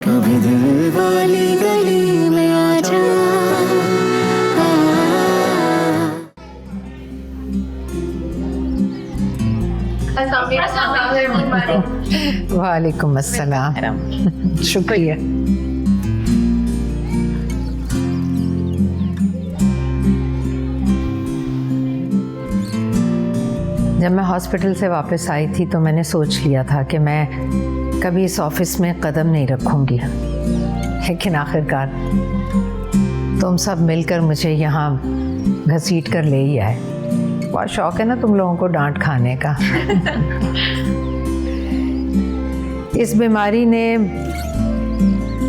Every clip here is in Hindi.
कभी दिल वाली गली में आजा। वालेकुम अस्सलाम। शुक्रिया। जब मैं हॉस्पिटल से वापस आई थी तो मैंने सोच लिया था कि मैं कभी इस ऑफिस में कदम नहीं रखूंगी, लेकिन आखिरकार तुम सब मिलकर मुझे यहाँ घसीट कर ले ही आए। बहुत शौक है ना तुम लोगों को डांट खाने का। इस बीमारी ने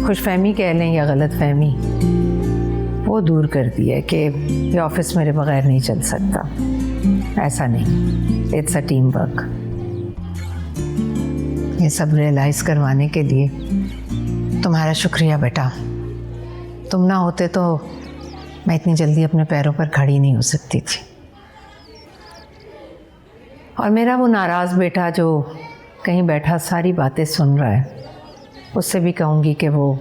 खुशफहमी कह लें या गलतफहमी वो दूर कर दी है कि ये ऑफिस मेरे बगैर नहीं चल सकता। ऐसा नहीं, इट्स अ टीम वर्क। ये सब रियलाइज़ करवाने के लिए तुम्हारा शुक्रिया बेटा। तुम ना होते तो मैं इतनी जल्दी अपने पैरों पर खड़ी नहीं हो सकती थी। और मेरा वो नाराज़ बेटा जो कहीं बैठा सारी बातें सुन रहा है, उससे भी कहूँगी कि वो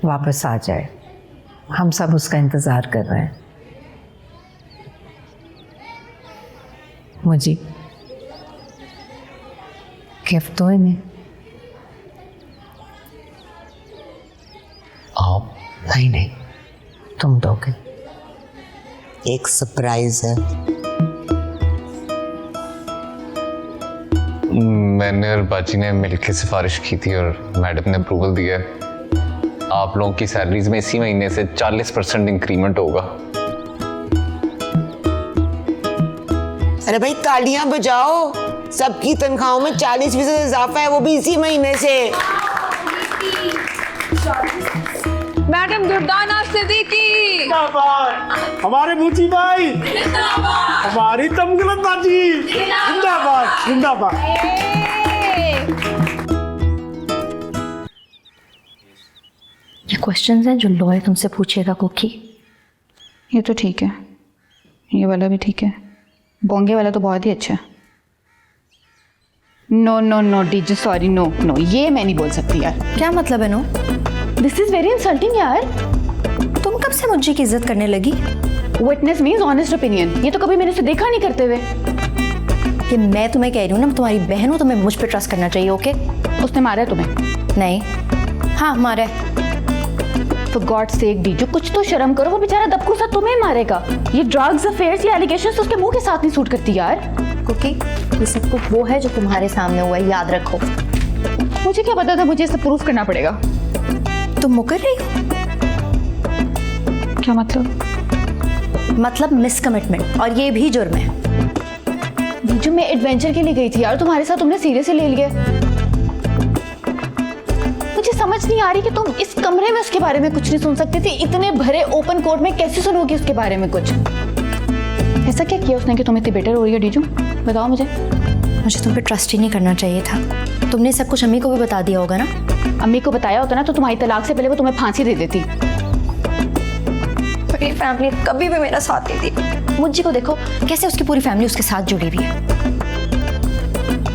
वापस आ जाए। हम सब उसका इंतज़ार कर रहे हैं। मुझे गिफ्ट दो इन्हें। आप? नहीं नहीं, तुम दोगे। एक सरप्राइज है। मैंने और बाजी ने मिलकर सिफारिश की थी और मैडम ने अप्रूवल दिया है। आप लोगों की सैलरीज में इसी महीने से 40% इंक्रीमेंट होगा। अरे भाई तालियां बजाओ, सबकी तनख्वाहों में 40% इजाफा है, वो भी इसी महीने से। मैडम दुर्दाना सिद्दीकी जिंदाबाद, हमारे बूची भाई जिंदाबाद, हमारी तमगलत बाजी जिंदाबाद जिंदाबाद। ये क्वेश्चंस हैं जो लॉयर तुमसे पूछेगा कुकी। ये तो ठीक है, ये वाला भी ठीक है, बोंगे वाला तो बहुत ही अच्छा है। No no no DJ, sorry, no no, ये मैं नहीं बोल सकती यार। क्या मतलब है no? This is very insulting यार। तुम कब से मुझे की इज्जत करने लगी? विटनेस मीन्स ऑनेस्ट ओपिनियन, ये तो कभी मैंने इसे देखा नहीं करते हुए। कि मैं तुम्हें कह रही हूँ ना, मैं तुम्हारी बहन हूँ, तुम्हें मुझ पर ट्रस्ट करना चाहिए। ओके? उसने मारा है तुम्हें? नहीं। हाँ मारा है। फॉर गॉड सेक डीजू, कुछ तो शर्म करो। वो बेचारा दबकू सा तुम्हें मारेगा। ये ड्रग्स अफेयर्स, ये एलिगेशंस उसके मुंह के साथ नहीं सूट करती यार। कुकी, ये सब कुछ वो है जो तुम्हारे सामने हुआ है, याद रखो। मुझे क्या पता था, मुझे इसे प्रूफ करना पड़ेगा। तुम मुकर रही हो? क्या मतलब? मतलब मिसकमिटमेंट, और ये भी जुर्म है। डीजू, मैं एडवेंचर के लिए गई थी यार, तुम्हारे साथ तुमने सीरियसली ले लिया। मुझे समझ नहीं आ रही कि तुम इस कमरे में उसके बारे में कुछ नहीं सुन सकती थी। इतने भरे ओपन कोर्ट में कैसे सुनोगी उसके बारे में कुछ? ऐसा क्या किया उसने कि तुम इतनी बेटर हो रही है डीजू? बताओ मुझे। मुझे तुम पे ट्रस्ट ही नहीं करना चाहिए था। तुमने सब कुछ अम्मी को भी बता दिया होगा ना? अम्मी को बताया होता ना तो तुम्हारी तलाक से पहले वो तुम्हें फांसी दे देती। मेरी फैमिली कभी भी मेरा साथ नहीं दी। मुझे को देखो कैसे उसकी पूरी फैमिली उसके साथ जुड़ी हुई है।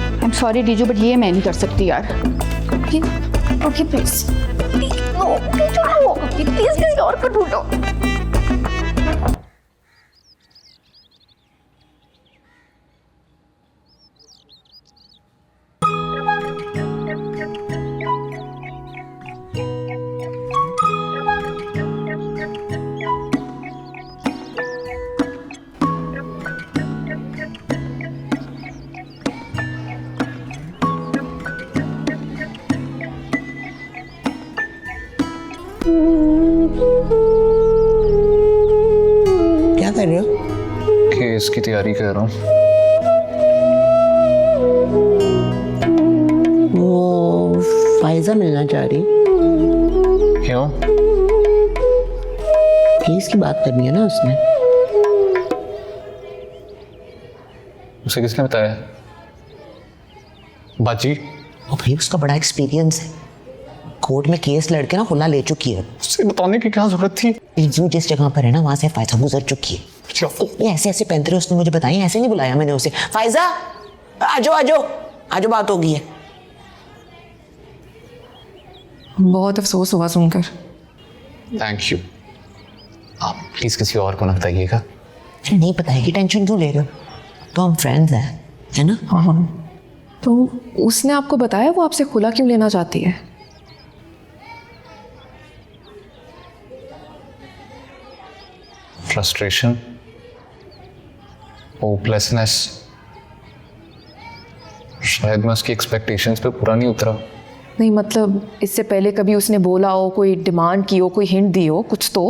आई एम सॉरी डीजू, बट ये मैं नहीं कर सकती यार। ओके प्लीज, प्लीज किसी और को ढूंढो। क्या कर रहे हो? केस की तैयारी कर रहा हूँ। वो फायजा मिलना चाह रही। क्यों? केस की बात करनी है ना उसने। उसे किसने बताया? बाजी? ओ भाई, उसका बड़ा एक्सपीरियंस है, कोर्ट में केस लड़के ना खुला ले चुकी है। उसे बताने की क्या जरूरत थी? जिस जगह पर है ना वहां से फायजा गुजर चुकी है। ये ऐसे ऐसे पैंतरे उसने मुझे बताई, ऐसे नहीं बुलाया मैंने उसे। फायजा आजो आजो आजो, बात होगी है। बहुत अफसोस हुआ सुनकर। Thank you. आप प्लीज़ किसी और को ना बताइएगा। नहीं बताएगी, टेंशन क्यों ले रहे हो? तो हम फ्रेंड्स हैं, है ना? हाँ। तो उसने आपको बताया वो आपसे खुला क्यों लेना चाहती है? फ्रस्ट्रेशन, होपलेसनेस, शायद मैं उसकी एक्सपेक्टेशंस पे पूरा नहीं उतरा। नहीं मतलब इससे पहले कभी उसने बोला हो, कोई डिमांड की हो, कोई हिंट दी हो, कुछ तो?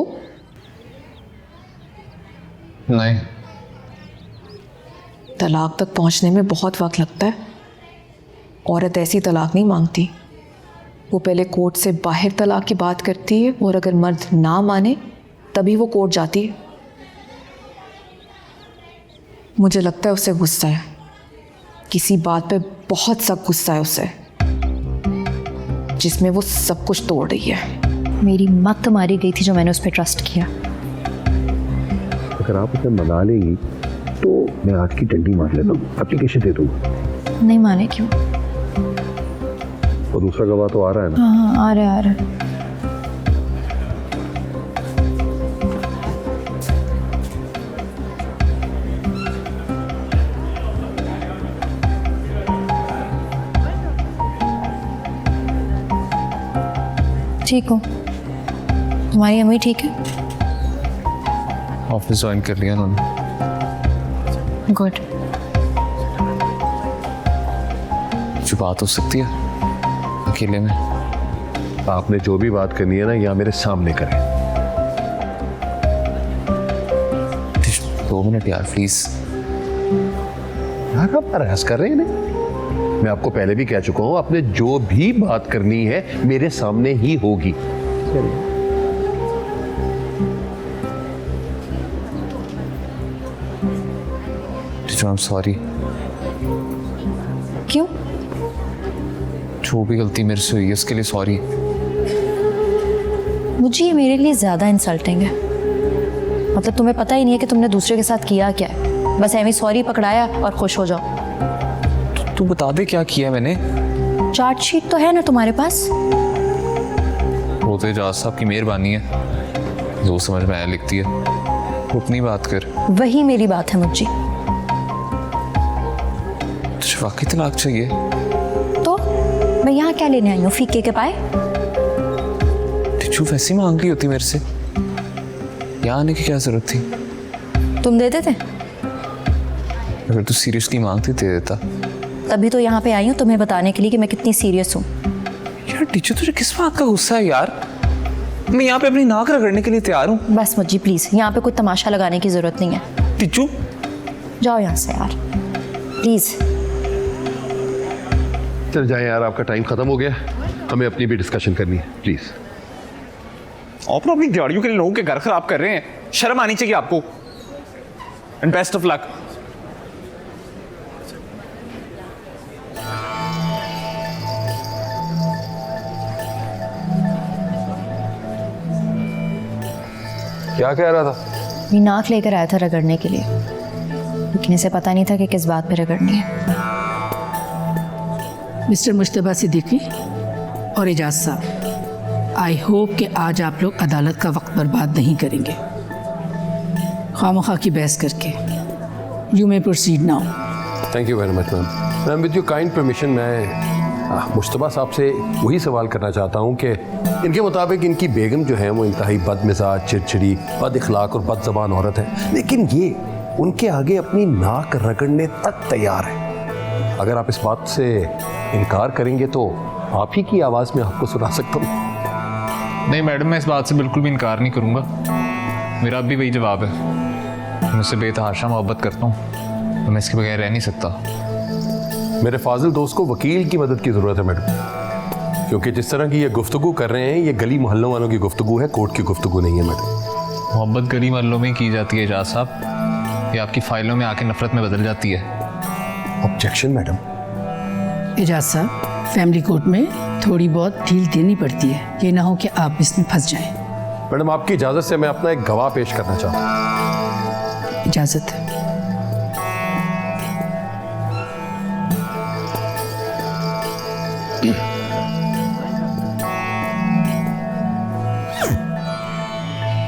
नहीं। तलाक तक पहुंचने में बहुत वक्त लगता है। औरत ऐसी तलाक नहीं मांगती, वो पहले कोर्ट से बाहर तलाक की बात करती है और अगर मर्द ना माने तभी वो कोर्ट जाती है। मुझे लगता है उसे गुस्सा है, किसी बात पे बहुत सख्त गुस्सा है उसे, जिसमें वो सब कुछ तोड़ रही है। मेरी मत मारी गई थी जो मैंने उस पर ट्रस्ट किया। अगर आप उसे मना लेंगी तो मैं आज की डंडी मार लेता हूँ, एप्लीकेशन दे दूँगा। नहीं माने क्यों? और दूसरा गवाह तो आ रहा है ना? हाँ आ रहा है। ठीक हो? तुम्हारी अम्मी ठीक है? ऑफिस ज्वाइन कर लिया उन्होंने। गुड। जो बात हो सकती है अकेले में। आपने जो भी बात करनी है ना, यहाँ मेरे सामने करें। 2 मिनट यार प्लीज। यहाँ का प्रयास कर रहे हैं ना? मैं आपको पहले भी कह चुका हूँ, आपने जो भी बात करनी है मेरे सामने ही होगी। I am sorry. क्यों? जो भी गलती मेरे से हुई है उसके लिए सॉरी। मुझे ये मेरे लिए ज़्यादा इंसल्टिंग है। मतलब तुम्हें पता ही नहीं है कि तुमने दूसरे के साथ किया क्या है, बस ऐਵੇਂ सॉरी पकड़ाया और खुश हो जाओ। तू बता दे क्या किया मैंने। चार्जशीट तो है ना तुम्हारे पास? वो तो एजाज साहब की मेहरबानी है, जो समझ में आया लिखती है। उतनी बात कर। वही मेरी बात है मुझे। तुझे वाकई तलाक चाहिए? तो मैं यहाँ क्या लेने आई हूँ, फीके के पाए? टिचू वैसी मांग रही होती मेरे से, यहाँ आने की क्या जरूरत थी? तुम देते थे? अगर तू सीरियसली मांगती दे देता। तभी तो यहाँ पे आई हूँ तुम्हें बताने के लिए कि मैं कितनी सीरियस हूँ। यार टीचर तुझे किस बात का गुस्सा है यार? मैं यहाँ पे अपनी नाक रगड़ने के लिए तैयार हूँ। बस मुझे प्लीज यहाँ पे कोई तमाशा लगाने की जरूरत नहीं है। टीचू जाओ यहाँ से यार प्लीज। चल जाए यार, आपका टाइम खत्म हो गया, हमें अपनी भी डिस्कशन करनी है, प्लीज। आप अपनी दिहाड़ियों के लिए लोगों के घर खराब कर रहे हैं, शर्म आनी चाहिए आपको। And best of luck. क्या कह रहा था? ये नाक लेकर आया था रगड़ने के लिए, लेकिन इसे पता नहीं था कि किस बात पे रगड़नी है। मिस्टर मुश्तबा सिद्दीकी और एजाज साहब, आई होप कि आज आप लोग अदालत का वक्त बर्बाद नहीं करेंगे खामखा की बहस करके। You may proceed now. Thank you very much ma'am. Ma'am with your kind permission मैं मुश्तबा साहब से वही सवाल करना चाहता हूँ कि इनके मुताबिक इनकी बेगम जो है वो इंतहाई बदमिजाज, चिड़चिड़ी, बद इखलाक और बद ज़बान औरत है, लेकिन ये उनके आगे अपनी नाक रगड़ने तक तैयार है। अगर आप इस बात से इनकार करेंगे तो आप ही की आवाज़ में आपको सुना सकता हूँ। नहीं मैडम, मैं इस बात से बिल्कुल भी इनकार नहीं करूँगा। मेरा अब भी वही जवाब है, मुझसे बेतहाशा मोहब्बत करता हूँ तो मैं इसके बगैर रह नहीं सकता। मेरे फाजिल दोस्त को वकील की मदद की ज़रूरत है मैडम, क्योंकि जिस तरह की ये गुफ्तगू कर रहे हैं ये गली मोहल्लों वालों की गुफ्तगू है, कोर्ट की गुफ्तगू नहीं है मैडम। मोहब्बत गली मोहल्लों में की जाती है एजाज साहब, ये आपकी फाइलों में आके नफरत में बदल जाती है। Objection madam. एजाज साहब, फैमिली कोर्ट में थोड़ी बहुत ढील देनी पड़ती है, ये ना हो कि आप इसमें फंस जाएं। मैडम आपकी इजाज़त से मैं अपना एक गवाह पेश करना चाहता हूँ। इजाज़त है।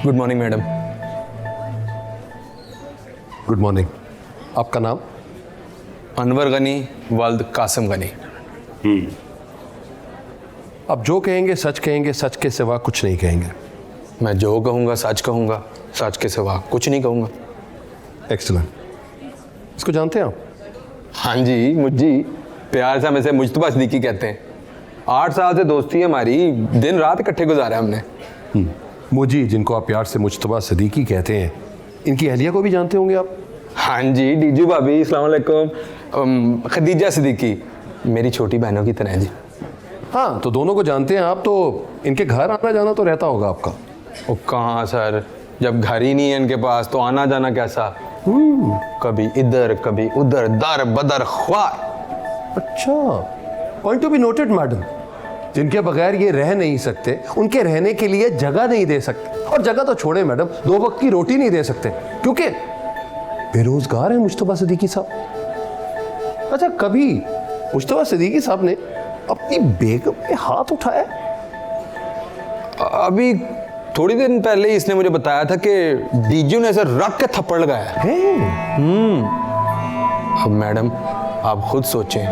Good morning madam. Good morning. आपका नाम? अनवर गनी वाल्द कासिम गनी। आप जो कहेंगे सच कहेंगे, सच के सिवा कुछ नहीं कहेंगे? मैं जो कहूँगा सच के सिवा कुछ नहीं कहूँगा। एक्सीलेंट। इसको जानते हैं आप? हाँ जी, मुझी प्यार से हम इसे मुजतबा सिद्दीकी कहते हैं। 8 साल से दोस्ती है हमारी, दिन रात इकट्ठे गुजारा हमने। मुजी, जिनको आप प्यार से मुजतबा सिद्दीकी कहते हैं, इनकी अहलिया को भी जानते होंगे आप? हाँ जी, डीजू भाभी, अस्सलाम वालेकुम। खदीजा सिद्दीकी मेरी छोटी बहनों की तरह है जी। हाँ, तो दोनों को जानते हैं आप, तो इनके घर आना जाना तो रहता होगा आपका? वो कहाँ सर, जब घर ही नहीं है इनके पास तो आना जाना कैसा। कभी इधर कभी उधर, दर बदर ख्वार। अच्छा, point to be noted madam. जिनके बगैर ये रह नहीं सकते, उनके रहने के लिए जगह नहीं दे सकते, और जगह तो छोड़े मैडम, 2 वक्त की रोटी नहीं दे सकते, क्योंकि बेरोजगार है मुजतबा सिद्दीकी साहब। अच्छा, कभी मुजतबा सिद्दीकी साहब ने अपनी बेगम पे हाथ उठाया? अभी थोड़ी देर पहले ही इसने मुझे बताया था कि डीजू ने ऐसे रख के थप्पड़ लगाया है। अब मैडम आप खुद सोचें,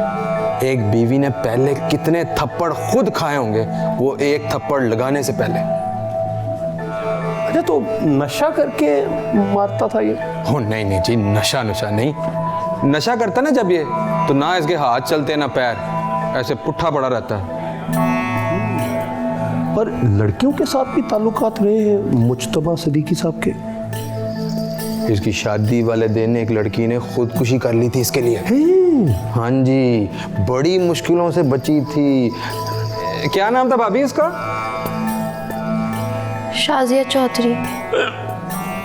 एक बीवी ने पहले कितने थप्पड़ खुद खाए होंगे, वो एक थप्पड़ लगाने से पहले। अच्छा, तो नशा करके मारता था ये? हो नहीं जी, नशा नहीं। नशा करता ना जब ये, तो ना इसके हाथ चलते ना पैर, ऐसे पुट्ठा पड़ा रहता है। पर लड़कियों के साथ भी ताल्लुकात रहे हैं मुजतबा सिद्दीकी साहब के? इसकी शादी वाले दिन एक लड़की ने खुदकुशी कर ली थी इसके लिए। हाँ जी, बड़ी मुश्किलों से बची थी। क्या नाम था भाभी इसका? शाजिया चौधरी।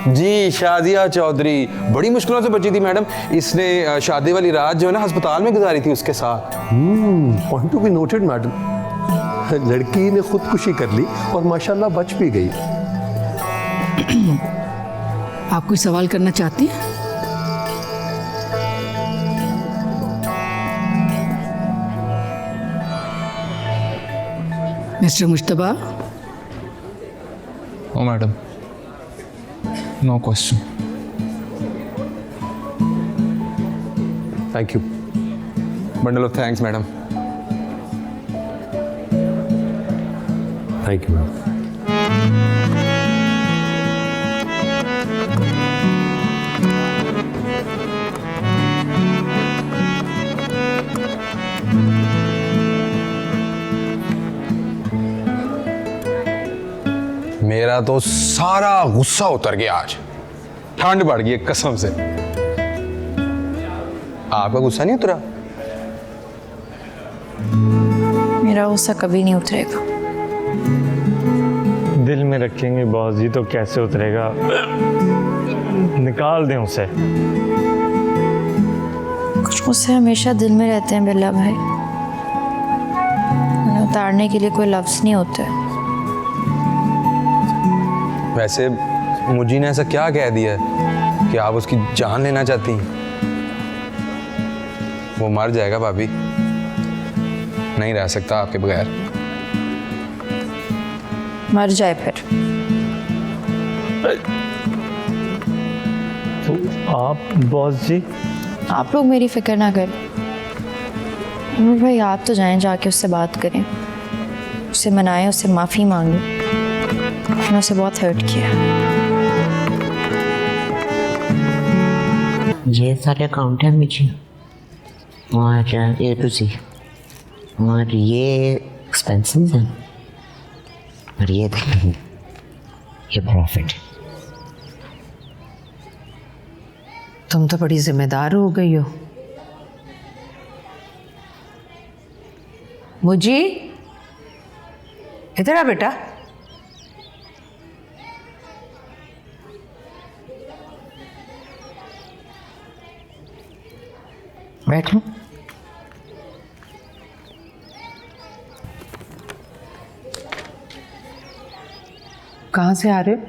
जी, शाजिया चौधरी। बड़ी मुश्किलों से बची थी मैडम। इसने शादी वाली रात जो है ना अस्पताल में गुजारी थी उसके साथ। Point to be noted madam. लड़की ने खुदकुशी कर ली और माशाल्लाह बच भी गई। आप कोई सवाल करना चाहती हैं? मिस्टर मुश्तबा। ओ madam, no question. Thank you. Bundle of thanks madam. Thank you ma'am. मेरा तो सारा गुस्सा उतर गया आज, ठंड बढ़ गई कसम से। आपका गुस्सा नहीं उतरा? मेरा गुस्सा कभी नहीं उतरेगा। दिल में रखेंगे बॉस जी तो कैसे उतरेगा? निकाल दें उसे। कुछ गुस्से हमेशा दिल में रहते हैं बिल्ला भाई, उन्हें उतारने के लिए कोई लफ्ज़ नहीं होते। वैसे मुझी ने ऐसा क्या कह दिया कि आप उसकी जान लेना चाहती हैं? वो मर जाएगा भाभी, नहीं रह सकता आपके बगैर। मर जाए फिर। तो आप बॉस जी? आप लोग मेरी फिक्र ना करें। अमर भाई आप तो जाएं, जाके उससे बात करें, उससे मनाएं, उससे माफ़ी मांगें। मैंने उसे बहुत हर्ट किया। ये सारे अकाउंट है मुझे, और ए टू सी, और ये एक्सपेंसेस हैं, और ये देखें, ये प्रॉफिट। तुम तो बड़ी जिम्मेदार हो गई हो। मुझे इधर आ बेटा। बैठो। कहाँ से आ रहे हो?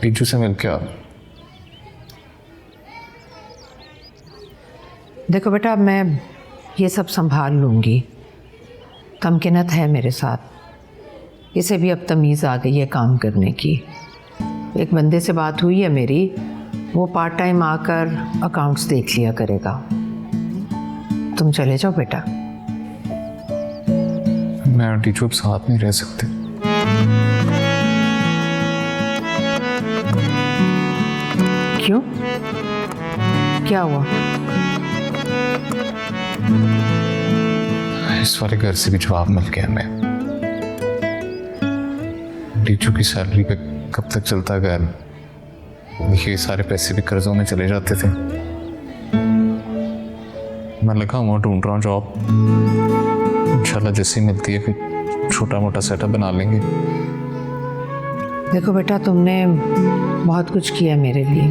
डीजू से मिल के आ। देखो बेटा, अब मैं ये सब संभाल लूँगी। तमकिनत है मेरे साथ, इसे भी अब तमीज़ आ गई है काम करने की। एक बंदे से बात हुई है मेरी, वो पार्ट टाइम आकर अकाउंट्स देख लिया करेगा। तुम चले जाओ बेटा। मैं और टीचू अब साथ नहीं रह सकते। क्यों, क्या हुआ? इस वाले घर से भी जवाब मिल गया हमें। टीचू की सैलरी पे कब तक चलता घर? ये सारे पैसे भी कर्जों में चले जाते थे। मैं लगा हुआ ढूंढ रहा हूँ जॉब। इंशाल्लाह जैसी मिलती है फिर छोटा मोटा सेटअप बना लेंगे। देखो बेटा, तुमने बहुत कुछ किया मेरे लिए,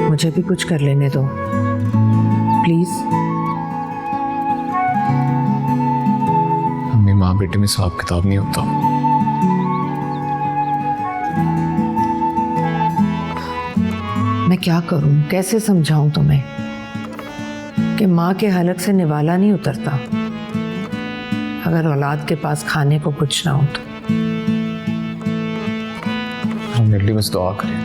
मुझे भी कुछ कर लेने दो प्लीज। मम्मी, माँ बेटे में हिसाब किताब नहीं होता। मैं क्या करूं, कैसे समझाऊं तुम्हें कि माँ के हलक से निवाला नहीं उतरता अगर औलाद के पास खाने को कुछ ना हो तो। मेरे लिए बस दुआ करें।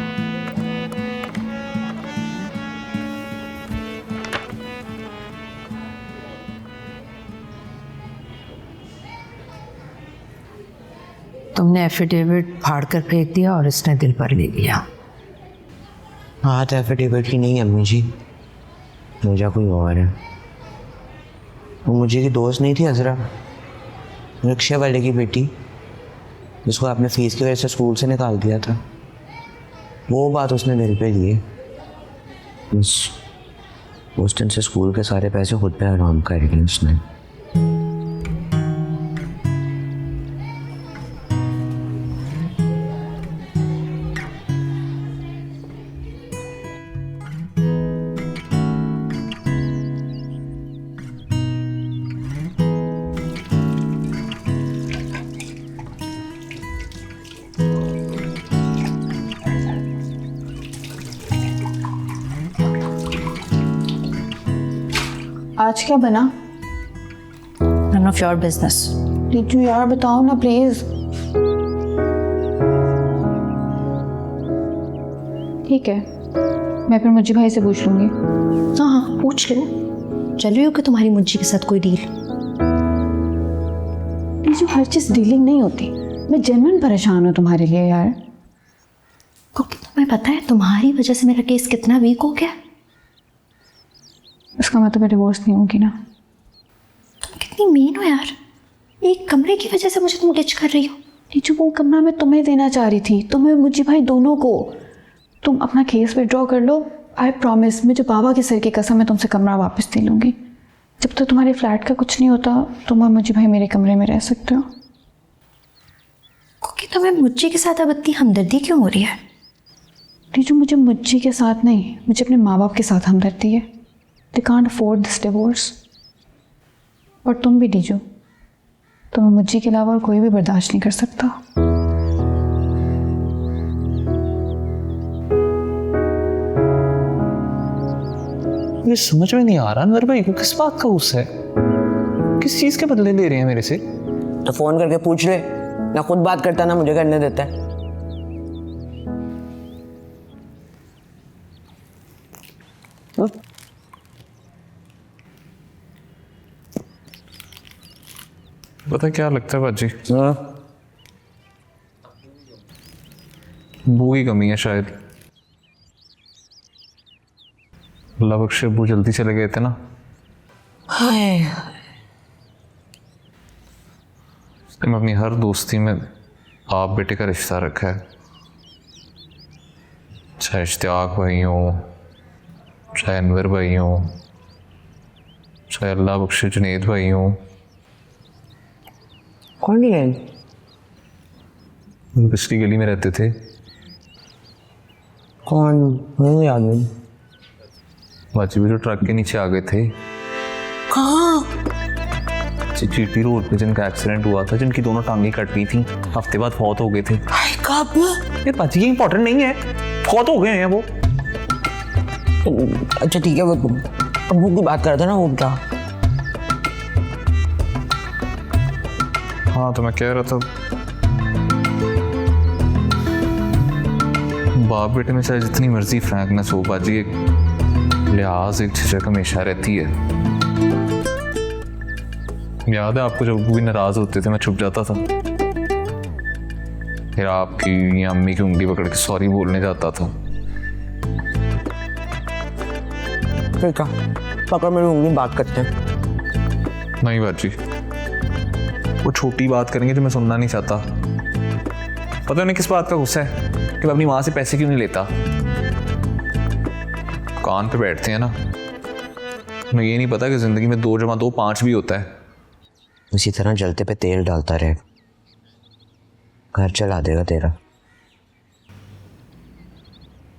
तुमने एफिडेविट फाड़ कर फेंक दिया और इसने दिल पर ले लिया। हाथ एफिडेविट की नहीं अम्मी जी, मुझे कोई और है। वो मुझे की दोस्त नहीं थी अजरा, रिक्शे वाले की बेटी, जिसको आपने फीस की वजह से स्कूल से निकाल दिया था। वो बात उसने दिल पे ली। उस दिन से स्कूल के सारे पैसे खुद पे आराम कर लिए उसने। आज क्या बना? None of your business. टीचू यार बताओ ना प्लीज। ठीक है, मैं फिर मुझे भाई से पूछ लूंगी। हाँ हाँ पूछ लो। चल रही हो कि तुम्हारी मुज्जी के साथ कोई डील? टीचू हर चीज डीलिंग नहीं होती। मैं जेन्युइन परेशान हूँ तुम्हारे लिए यार। क्योंकि तुम्हें पता है तुम्हारी वजह से मेरा केस कितना वीक हो गया। इसका मतलब मैं डिवोर्स नहीं होगी ना? तुम कितनी मीन हो यार, एक कमरे की वजह से मुझे तुम डिच कर रही हो। टीचू वो कमरा मैं तुम्हें देना चाह रही थी, तुम्हें मुझे भाई दोनों को। तुम अपना केस विड्रॉ कर लो। आई प्रॉमिस, मुझे बाबा के सर की कसम मैं तुमसे कमरा वापस दे लूँगी। जब तक तुम्हारे फ्लैट का कुछ नहीं होता तुम और मुझे भाई मेरे कमरे में रह सकते हो। क्योंकि तुम्हें मुज्जी के साथ अब इतनी हमदर्दी क्यों हो रही है? टीचू मुझे मुज्जी के साथ नहीं, मुझे अपने माँ बाप के साथ हमदर्दी है। They can't afford this divorce। और तुम भी टीचू, तुम्हें मुझे के अलावा और कोई भी बर्दाश्त नहीं कर सकता। मुझे समझ में नहीं आ रहा अनवर भाई को किस बात का गुस्सा है, किस चीज के बदले ले रहे हैं मेरे से? तो फोन करके पूछ ले, ना खुद बात करता ना मुझे करने देता है। पता क्या लगता है बाजी? बू की कमी है शायद। अल्लाह बख्शे बू जल्दी चले गए थे ना। मैं अपनी हर दोस्ती में आप बेटे का रिश्ता रखा है, चाहे इश्तियाक भाई हो, चाहे अनवर भाई हो, चाहे अल्लाह बख्शे जुनेद भाई हो। कौन नहीं है? पिछली गली में रहते थे। कौन? नहीं याद नहीं। बाजी भी जो ट्रक के नीचे आ गए थे। कहाँ? चीटी रोड पे जिनका एक्सीडेंट हुआ था, जिनकी दोनों टांगे कट गई थी, हफ्ते बाद फौत हो गए थे। कब? ये बाजी ये इंपॉर्टेंट नहीं है, फौत हो गए हैं वो। अच्छा ठीक है, वो अबू की बात कर रहा था ना, वो क्या? हाँ तो मैं कह रहा था बाप बेटे में चाहे जितनी मर्जी फ्रैंकनेस हो, बाजी एक लिहाज, एक झिझक हमेशा रहती है। याद है आपको जब भी नाराज होते थे मैं छुप जाता था, फिर आपकी या अम्मी की उंगली पकड़ के सॉरी बोलने जाता था। फिर कहा पापा मेरी उंगली बात करते हैं। नहीं बाजी, वो छोटी बात करेंगे जो मैं सुनना नहीं चाहता। पता है उन्हें किस बात का गुस्सा है कि मैं अपनी माँ से पैसे क्यों नहीं लेता। कान पे बैठते हैं ना, उन्हें ये नहीं पता कि जिंदगी में 2 + 2 5 भी होता है। इसी तरह जलते पे तेल डालता रहे, घर चला देगा तेरा।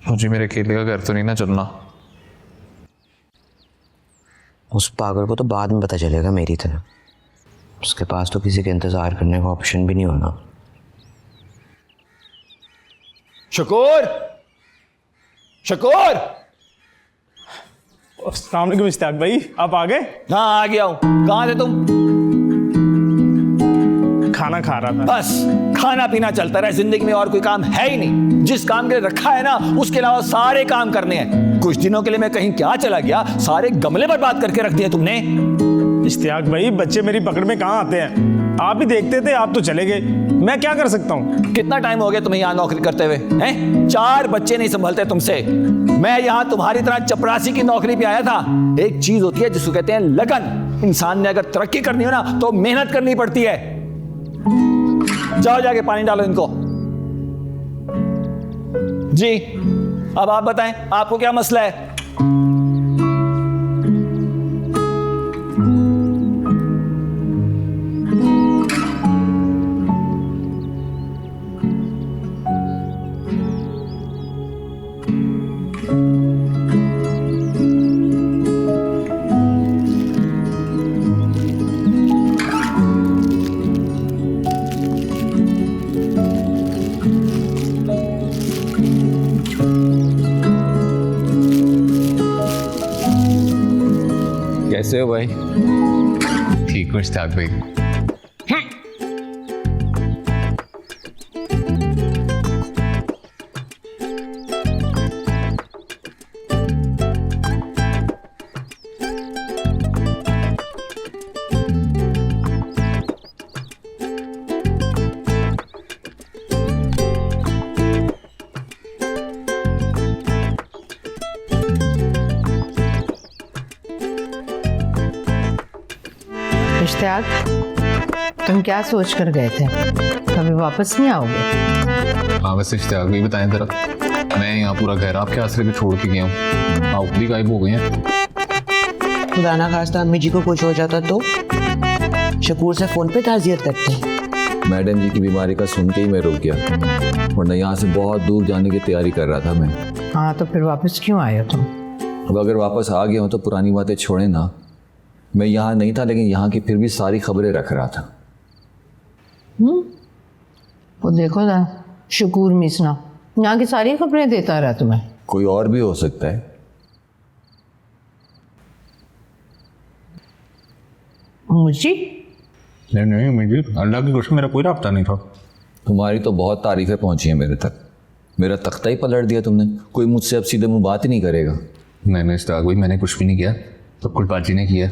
मुझे मेरे अकेले का घर तो नहीं ना चलना। उस पागल को तो बाद में पता चलेगा मेरी तरह, उसके पास तो किसी के इंतजार करने का ऑप्शन भी नहीं होना। शकूर, शकूर। अस्सलाम वालेकुम इश्तियाक भाई, आप आ गए? हाँ आ गया हूँ। कहाँ थे तुम? खाना खा रहा था। बस खाना पीना चलता रहे, जिंदगी में और कोई काम है ही नहीं। जिस काम के लिए रखा है ना, उसके अलावा सारे काम करने हैं। कुछ दिनों के लिए मैं कहीं क्या चला गया, सारे गमले बर्बाद करके रख दिए तुमने। इश्तियाक भाई, बच्चे मेरी पकड़ में कहाँ आते हैं? आप ही देखते थे, आप तो चले गए, मैं क्या कर सकता हूँ? कितना टाइम हो गया तुम्हें यहाँ नौकरी करते हुए हैं? 4 बच्चे नहीं संभलते तुमसे। मैं यहाँ तुम्हारी तरह चपरासी की नौकरी पे आया था। एक चीज होती है जिसको कहते हैं लगन। इंसान ने अगर तरक्की करनी हो ना तो मेहनत करनी पड़ती है। जाओ जाके पानी डालो इनको। जी अब आप बताएं, आपको क्या मसला है? कैसे हो भाई? ठीक हो इश्तियाक भाई? इश्तियाक, तुम क्या सोच कर गए थे? कभी वापस नहीं आओगे? हाँ वैसे इश्तियाक भाई बताएं जरा, मैं यहाँ पूरा घर आपके आसरे पे छोड़ के गया हूँ, आप भी गायब हो गए हैं। खुदा ना खास्ता अम्मी जी को कुछ हो जाता तो शकूर से फोन पे ताज़ियत करते। मैडम जी की बीमारी का सुन के ही मैं रुक गया, वरना यहाँ से बहुत दूर जाने की तैयारी कर रहा था मैं। हाँ तो फिर वापस क्यों आए हो तुम? अब अगर वापस आ गया हूँ तो पुरानी बातें छोड़े ना। मैं यहाँ नहीं था, लेकिन यहाँ की फिर भी सारी खबरें रख रहा था। वो देखो ना, शकूर मिसना यहाँ की सारी खबरें देता रहा तुम्हें। कोई और भी हो सकता है। मुझे नहीं मुझे अल्लाह की कसम मेरा कोई राब्ता नहीं था। तुम्हारी तो बहुत तारीफें पहुँची हैं मेरे तक, मेरा तख्ता ही पलट दिया तुमने। कोई मुझसे अब सीधे मुँह बात ही नहीं करेगा। नहीं इश्तियाक भाई, मैंने कुछ भी नहीं किया, सब कुछ बाजी ने किया।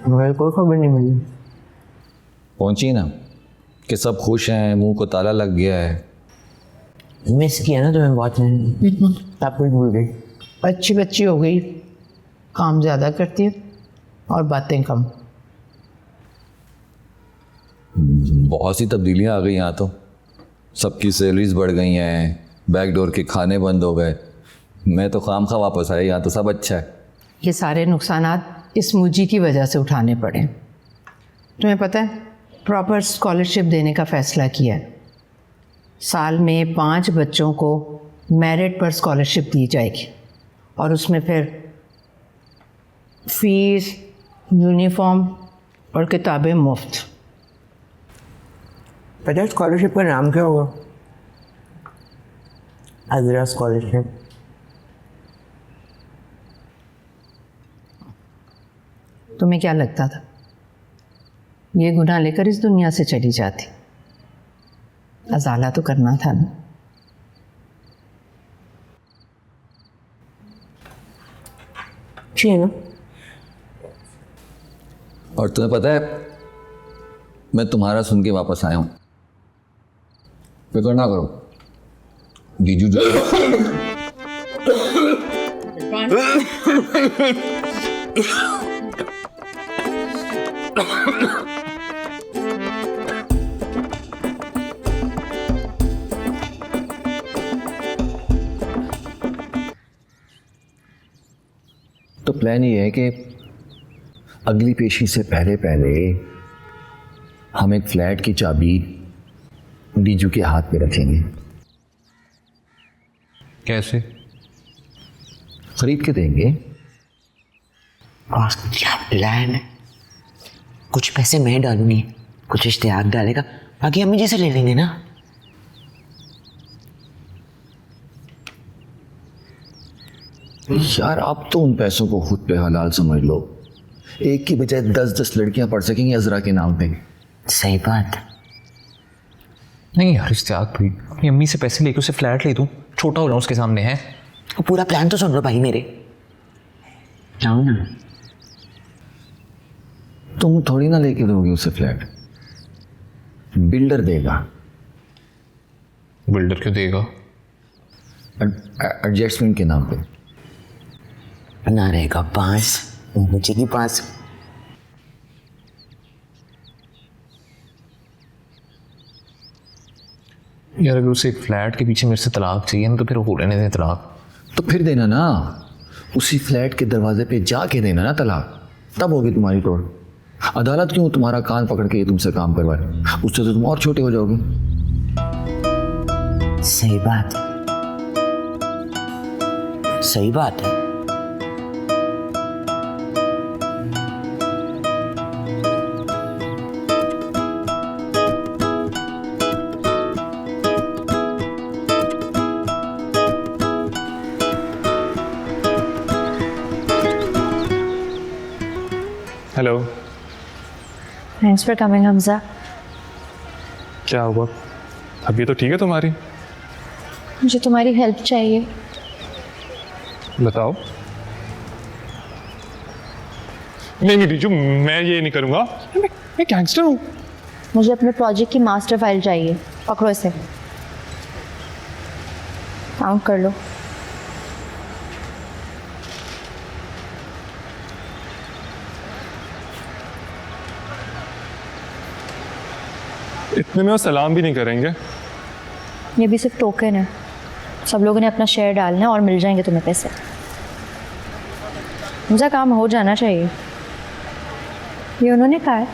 मुझे कोई खबर नहीं मिली। पहुँची ना कि सब खुश हैं, मुंह को ताला लग गया है। मिस किया ना तुम्हें बहुत, सब कुछ भूल गई। अच्छी बच्ची हो गई, काम ज़्यादा करती है और बातें कम। बहुत सी तब्दीलियाँ आ गई यहाँ तो। सबकी सैलरीज बढ़ गई हैं, बैकडोर के खाने बंद हो गए। मैं तो खामखा वापस आया, यहाँ तो सब अच्छा है। ये सारे नुकसानात इस मुजी की वजह से उठाने पड़े। तुम्हें पता है, प्रॉपर स्कॉलरशिप देने का फ़ैसला किया है। साल में 5 बच्चों को मेरिट पर स्कॉलरशिप दी जाएगी और उसमें फिर फीस, यूनिफॉर्म और किताबें मुफ्त। पता है स्कॉलरशिप का नाम क्या होगा? अजरा स्कॉलरशिप। तुम्हें क्या लगता था ये गुनाह लेकर इस दुनिया से चली जाती। अजाला तो करना था ना। जी है ना। और तुम्हें पता है मैं तुम्हारा सुन के वापस आया हूँ। फिक्र ना करो, जीजू जो तो प्लान ये है कि अगली पेशी से पहले पहले हम एक फ्लैट की चाबी डीजू के हाथ पे रखेंगे। कैसे? खरीद के देंगे। और क्या प्लान है? कुछ पैसे मैं डालूंगी, कुछ इश्तियाक डालेगा, बाकी अम्मी जी से ले लेंगे ना। यार आप तो उन पैसों को खुद पे हलाल समझ लो। एक की बजाय 10-10 लड़कियां पढ़ सकेंगी अजरा के नाम पे। सही बात। नहीं यार इश्तियाक भाई, अपनी अम्मी से पैसे लेके उसे फ्लैट ले दूं, छोटा हो जाऊं उसके सामने है। वो पूरा प्लान तो सुन लो भाई मेरे। जाओ ना। तुम थोड़ी ना लेके दोगे उसे फ्लैट, बिल्डर देगा। बिल्डर क्यों देगा? एडजस्टमेंट के नाम पे ना रहेगा पास, मुझे की पास। यार अगर उसे एक फ्लैट के पीछे मेरे से तलाक चाहिए ना तो फिर हो लेने दें तलाक। तो फिर देना ना, उसी फ्लैट के दरवाजे पे जाके देना ना तलाक, तब होगी तुम्हारी तोड़। अदालत क्यों तुम्हारा कान पकड़ के तुमसे काम करवाए? उससे तो तुम और छोटे हो जाओगे। सही बात है, सही बात है। Hello. Thanks for coming Hamza. क्या हुआ? अभी तो ठीक है तुम्हारी? मुझे तुम्हारी हेल्प चाहिए। बताओ। नहीं नहीं दीजू, मैं ये नहीं करूँगा। मैं गैंगस्टर हूँ। मुझे अपने प्रोजेक्ट की मास्टर फाइल चाहिए। पकड़ो इसे, काउंट कर लो। इतने में वो सलाम भी नहीं करेंगे। ये भी सिर्फ टोकन है, सब लोगों ने अपना शेयर डालना है और मिल जाएंगे तुम्हें पैसे। मुझे काम हो जाना चाहिए, ये उन्होंने कहा है।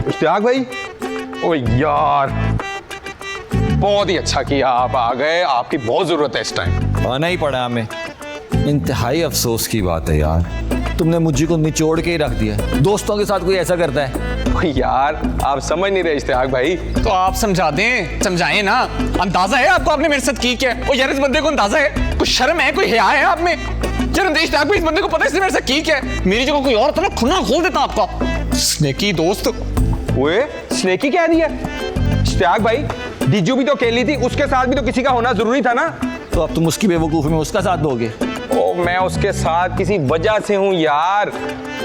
इश्तियाक भाई, ओ यार बहुत ही अच्छा किया आप आ गए, आपकी बहुत जरूरत है इस टाइम। आना ही पड़ा हमें। इंतहाई अफसोस की बात है यार, तुमने मुझे को निचोड़ के ही रख दिया। दोस्तों के साथ कोई ऐसा करता है? यार आप समझ नहीं रहे इश्तियाक भाई। तो आप समझा दें, समझाएं ना। अंदाजा है आपको आपने मेरे साथ की क्या? ओ यार इस बंदे को अंदाजा है? कुछ शर्म है, कोई हया है आप में? यार इश्तियाक भाई, इस बंदे को पता है इसने मेरे साथ की क्या है? मेरी जगह कोई और तो मैं खुना खोल देता आपका। स्नेकी दोस्त। ओए स्नेकी कह दिया? इश्तियाक भाई, डीजू भी तो अकेली थी, उसके साथ भी तो किसी का होना जरूरी था ना। तो अब तुम उसकी बेवकूफ़ी में उसका साथ दोगे? ओ मैं उसके साथ किसी वजह से हूं यार।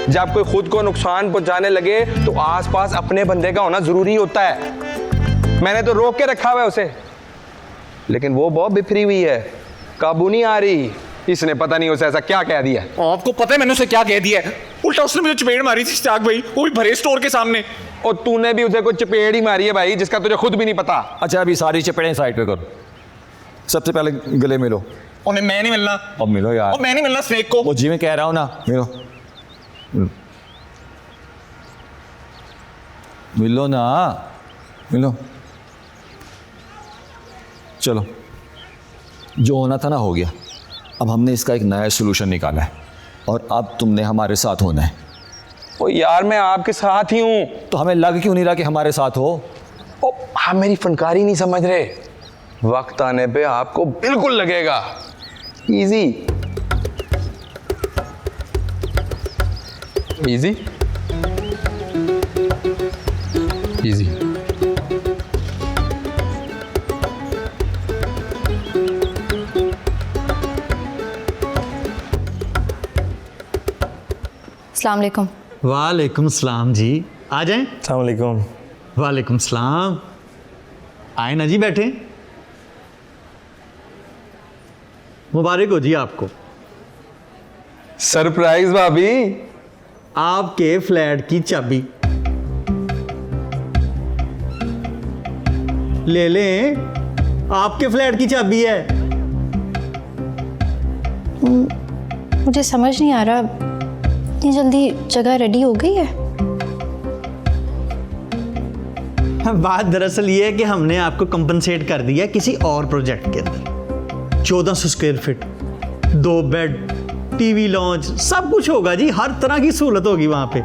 जब कोई खुद को नुकसान पहुंचाने लगे तो आसपास अपने बंदे का होना जरूरी होता है। मैंने तो रोक के रखा हुआ है उसे, लेकिन वो बहुत बिफरी हुई है, काबू नहीं आ रही। इसने पता नहीं उसे ऐसा क्या कह दिया। आपको पता है मैंने उसे क्या कह दिया है? उल्टा उसने मुझे चपेट मारी थी इश्तियाक भाई, वो भी भरे स्टोर के सामने। और तूने भी उसे कुछ चपेट ही मारी है भाई, जिसका तुझे खुद भी नहीं पता। अच्छा अभी सारी चपेड़ें साइड पे करो, सबसे पहले गले मिलो। उन्हें मैं नहीं मिलना। अब मिलो यार। और मैं नहीं मिलना स्नेक को। वो जी मैं कह रहा हूँ ना, मिलो मिलो ना, मिलो। चलो, जो होना था ना हो गया। अब हमने इसका एक नया सोल्यूशन निकाला है और अब तुमने हमारे साथ होना है। ओ यार मैं आपके साथ ही हूँ। तो हमें लग क्यों नहीं रहा कि हमारे साथ हो? ओ आप मेरी फनकारी नहीं समझ रहे। वक्त आने पे आपको बिल्कुल लगेगा। Easy easy easy. अस्सलाम वालेकुम। वालेकुम सलाम जी, आ जाएं। अस्सलाम वालेकुम। वालेकुम सलाम। आए ना जी, बैठे। मुबारक हो जी आपको। सरप्राइज भाभी। आपके फ्लैट की चाबी ले लें, आपके फ्लैट की चाबी है। मुझे समझ नहीं आ रहा, इतनी जल्दी जगह रेडी हो गई है? बात दरअसल ये है कि हमने आपको कंपनसेट कर दिया किसी और प्रोजेक्ट के अंदर। 1400 square feet, 2 bed, TV launch, सब कुछ होगा जी। हर तरह की सहूलत होगी वहाँ पे।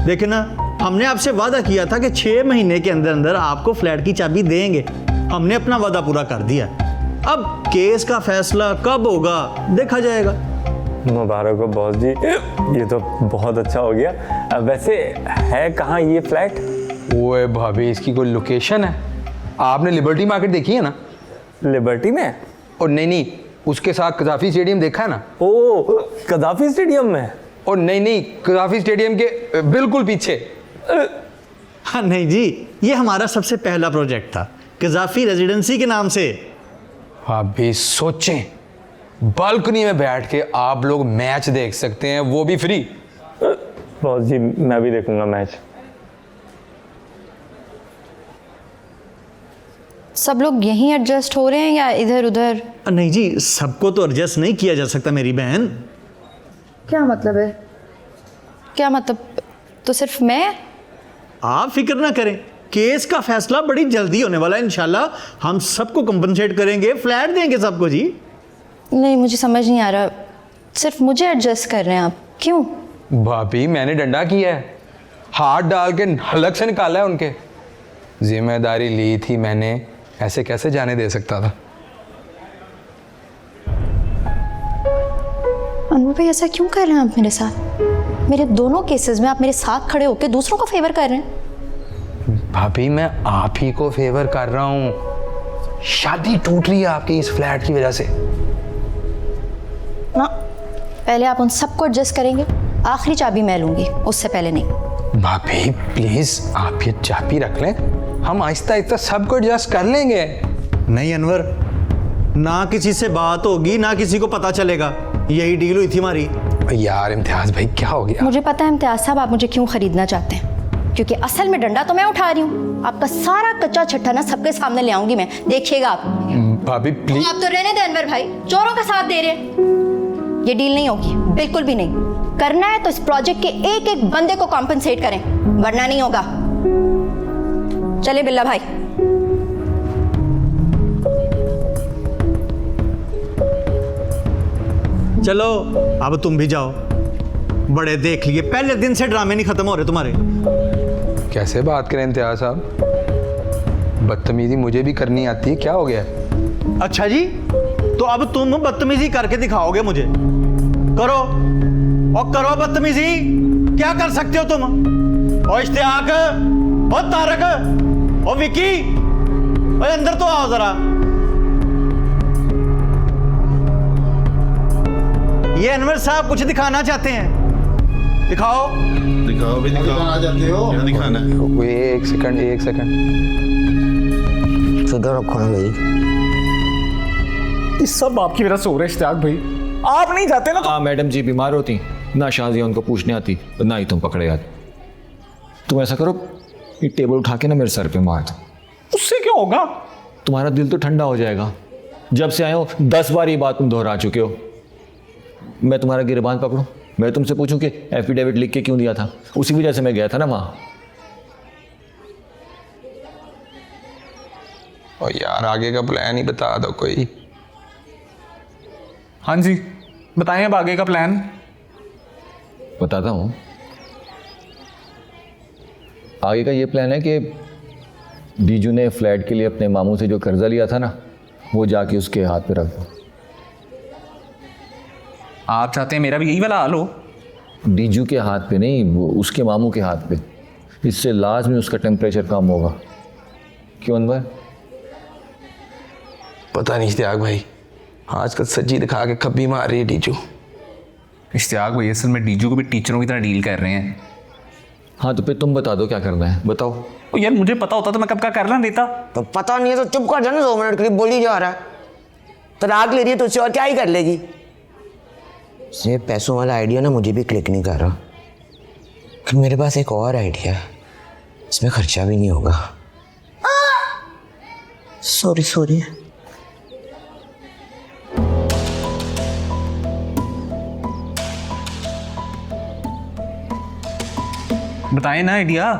देखिए ना, हमने आपसे वादा किया था कि 6 महीने के अंदर अंदर आपको फ्लैट की चाबी देंगे। हमने अपना वादा पूरा कर दिया। अब केस का फैसला कब होगा देखा जाएगा। मुबारक हो बॉस जी, ये तो बहुत अच्छा हो गया। वैसे है कहाँ ये फ्लैट? ओए भाभी, इसकी कोई लोकेशन है? आपने लिबर्टी मार्केट देखी है ना? लिबर्टी में? और नहीं, उसके साथ कज़ाफ़ी स्टेडियम देखा है ना? ओ, कज़ाफ़ी स्टेडियम में? और नहीं, कज़ाफ़ी स्टेडियम के बिल्कुल पीछे। हाँ नहीं जी, ये हमारा सबसे पहला प्रोजेक्ट था, कज़ाफ़ी रेजिडेंसी के नाम से। भाभी सोचें, बालकनी में बैठ के आप लोग मैच देख सकते हैं, वो भी फ्री। बॉस जी, मैं भी देखूंगा मैच। सब लोग यहीं एडजस्ट हो रहे हैं या इधर उधर? नहीं जी, सबको तो एडजस्ट नहीं किया जा सकता मेरी बहन। क्या मतलब है? क्या मतलब? तो सिर्फ मैं? आप फिक्र ना करें, केस का फैसला बड़ी जल्दी होने वाला है। इंशाल्लाह हम सबको कंपनसेट करेंगे, फ्लैट देंगे सबको जी। नहीं, मुझे समझ नहीं आ रहा, सिर्फ मुझे एडजस्ट कर रहे हैं आप, क्यों? भाभी मैंने डंडा किया है, हाथ डाल के हलक से निकाला है उनके। जिम्मेदारी ली थी मैंने, ऐसे कैसे जाने दे सकता था? अनवर भाई, ऐसा क्यों कर रहे हैं आप मेरे साथ? मेरे दोनों केसेस में आप मेरे साथ खड़े होकर दूसरों को फेवर कर रहे हैं। भाभी मैं आप ही को फेवर कर रहा हूँ। शादी टूट रही है आपकी इस फ्लैट की वजह से ना। पहले आप उन सबको एडजस्ट करेंगे, आखिरी चाबी मैं लूंगी, उससे पहले नहीं। भाभी प्लीज आप ये चाबी रख लें, हम आहिस्ता आहिस्ता सबको एडजस्ट कर लेंगे। नहीं अनवर, ना किसी से बात होगी, ना किसी को पता चलेगा। यही डील हुई थी हमारी। यार इम्तियाज भाई, क्या हो गया? मुझे पता है इम्तियाज साहब, आप मुझे क्यों खरीदना चाहते हैं, क्योंकि असल में डंडा तो मैं उठा रही हूँ। आपका सारा कच्चा छट्टा ना सबके सामने ले आऊंगी मैं, देखिएगा आप। भाभी प्लीज। आप तो रहने दें अनवर भाई, चोरों का साथ दे रहे हैं। ये डील नहीं होगी, बिल्कुल भी नहीं। करना है तो इस प्रोजेक्ट के एक एक बंदे को कॉम्पनसेट करें, वरना नहीं होगा। चले बिल्ला भाई। चलो अब तुम भी जाओ, बड़े देख लिए, पहले दिन से ड्रामे नहीं खत्म हो रहे तुम्हारे। कैसे बात करें इम्तियाज साहब, बदतमीजी मुझे भी करनी आती है, क्या हो गया? अच्छा जी, तो अब तुम बदतमीजी करके दिखाओगे मुझे? करो और करो बदतमीजी, क्या कर सकते हो तुम? और इश्तियाक, और तारक, और विकी, और अंदर तो आओ जरा। ये अनवर साहब कुछ दिखाना चाहते हैं, दिखाओ। दिखाओ भी, दिखाना चाहते हो? क्या दिखाना है? एक सेकंड। सुधर रखो ना भाई, ये सब आपकी वजह से हो रहा है इश्तियाक भाई। आप नहीं जाते ना तो। हाँ मैडम जी बीमार होती, ना शाजिया उनको पूछने आती, ना ही तुम पकड़े आते। तुम ऐसा करो, ये टेबल उठा के ना मेरे सर पे मार दो। उससे क्या होगा? तुम्हारा दिल तो ठंडा हो जाएगा। जब से आए हो 10 बार ये बात तुम दोहरा चुके हो। मैं तुम्हारा गिरबान पकड़ूं, मैं तुमसे पूछूं कि एफिडेविट लिख के क्यों दिया था? उसी वजह से मैं गया था ना वहां। और यार आगे का प्लान ही बता दो कोई। हाँ जी बताएं अब आगे का प्लान। बताता हूं। आगे का ये प्लान है कि बीजू ने फ्लैट के लिए अपने मामू से जो कर्जा लिया था ना, वो जाके उसके हाथ पे रख दो। आप चाहते हैं मेरा भी यही वाला हाल हो? डीजू के हाथ पे नहीं, वो उसके मामू के हाथ पे। इससे लाजमी उसका टेम्परेचर कम होगा। क्यों अनवर? पता नहीं इश्तियाक भाई, आजकल सज्जी दिखा के खब्बी मार रही है डीजू। इश्तियाक भाई असल में डीजू को भी टीचरों की तरह डील कर रहे हैं। हाँ तो फिर तुम बता दो क्या करना है, बताओ। ओ यार मुझे पता होता तो मैं कब का कर ना देता। तो पता नहीं है तो चुप कर जाना, 2 मिनट के लिए बोली जा रहा है। तलाक ले रही है तो उससे और क्या ही कर लेगी। ये पैसों वाला आइडिया ना मुझे भी क्लिक नहीं कर रहा। फिर मेरे पास एक और आइडिया है, इसमें खर्चा भी नहीं होगा। सॉरी बताए ना आइडिया।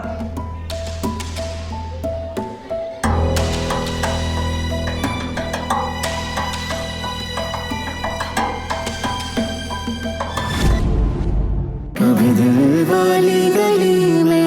कभी दिल वाली गली में